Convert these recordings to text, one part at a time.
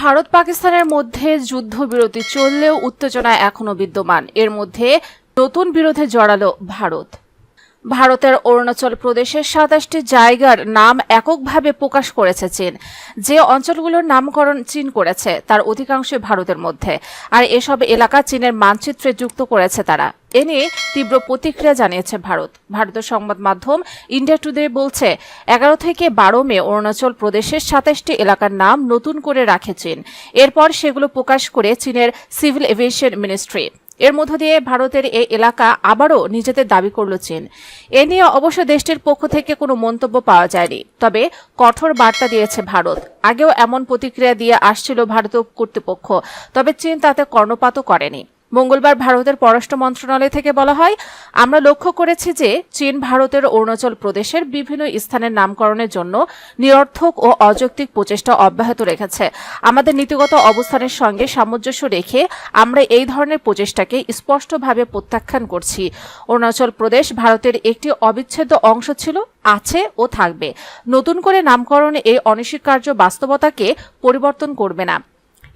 ভারত পাকিস্তানের মধ্যে যুদ্ধবিরতি চললেও উত্তেজনা এখনো বিদ্যমান। এর মধ্যে নতুন বিরোধে জড়ালো ভারত। ভারতের অরুণাচল প্রদেশের ২৭টি জায়গার নাম এককভাবে প্রকাশ করেছে চীন। যে অঞ্চলগুলোর নামকরণ চীন করেছে তার অধিকাংশই ভারতের মধ্যে, আর এসব এলাকা চীনের মানচিত্রে যুক্ত করেছে তারা। এ নিয়ে তীব্র প্রতিক্রিয়া জানিয়েছে ভারত। ভারতের সংবাদ মাধ্যম ইন্ডিয়া টুডে বলছে, ১১ থেকে ১২ মে অরুণাচল প্রদেশের ২৭টি এলাকার নাম নতুন করে রাখে চীন। এরপর সেগুলো প্রকাশ করে চীনের সিভিল এভিয়েশন মিনিস্ট্রি। এর মধ্য দিয়ে ভারতের এই এলাকা আবারও নিজেদের দাবি করল চীন। এ নিয়ে অবশ্য দেশটির পক্ষ থেকে কোনো মন্তব্য পাওয়া যায়নি, তবে কঠোর বার্তা দিয়েছে ভারত। আগেও এমন প্রতিক্রিয়া দিয়ে আসছিল ভারতীয় কর্তৃপক্ষ, তবে চীন তাতে কর্ণপাতও করেনি। মঙ্গলবার ভারতের পররাষ্ট্র মন্ত্রণালয় থেকে বলা হয়, আমরা লক্ষ্য করেছি যে চীন ভারতের অরুণাচল প্রদেশের বিভিন্ন স্থানের নামকরণের জন্য নিরর্থক ও অযৌক্তিক প্রচেষ্টা অব্যাহত রেখেছে। আমাদের নীতিগত অবস্থানের সঙ্গে সামঞ্জস্য রেখে আমরা এই ধরনের প্রচেষ্টাকে স্পষ্টভাবে প্রত্যাখ্যান করছি। অরুণাচল প্রদেশ ভারতের একটি অবিচ্ছেদ্য অংশ ছিল, আছে ও থাকবে। নতুন করে নামকরণ এই অনস্বীকার্য বাস্তবতাকে পরিবর্তন করবে না।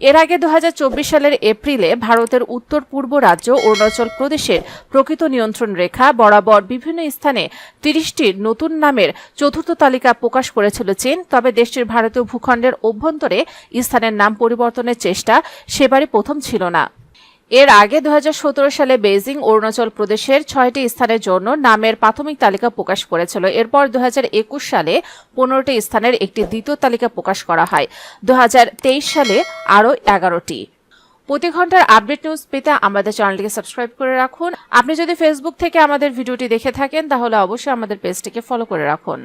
এর আগে ২০২৪ সালের এপ্রিলে ভারতের উত্তর পূর্ব রাজ্য অরুণাচল প্রদেশের প্রকৃত নিয়ন্ত্রণ রেখা বরাবর বিভিন্ন স্থানে ৩০টির নতুন নামের চতুর্থ তালিকা প্রকাশ করেছিল চীন। তবে দেশটির ভারতীয় ভূখণ্ডের অভ্যন্তরে স্থানের নাম পরিবর্তনের চেষ্টা সেবারই প্রথম ছিল না। এর আগে ২০১৭ সালে বেইজিং অরুণাচল প্রদেশের ৬টি স্থানের জন্য নামের প্রাথমিক তালিকা প্রকাশ করেছিল। এরপর ২০২১ সালে ১৫টি স্থানের একটি দ্বিতীয় তালিকা প্রকাশ করা হয়। ২০২৩ সালে আরও ১১টি। প্রতি ঘন্টার আপডেট নিউজ পেতে আমাদের চ্যানেলটিকে সাবস্ক্রাইব করে রাখুন। আপনি যদি ফেসবুক থেকে আমাদের ভিডিওটি দেখে থাকেন তাহলে অবশ্যই আমাদের পেজটিকে ফলো করে রাখুন।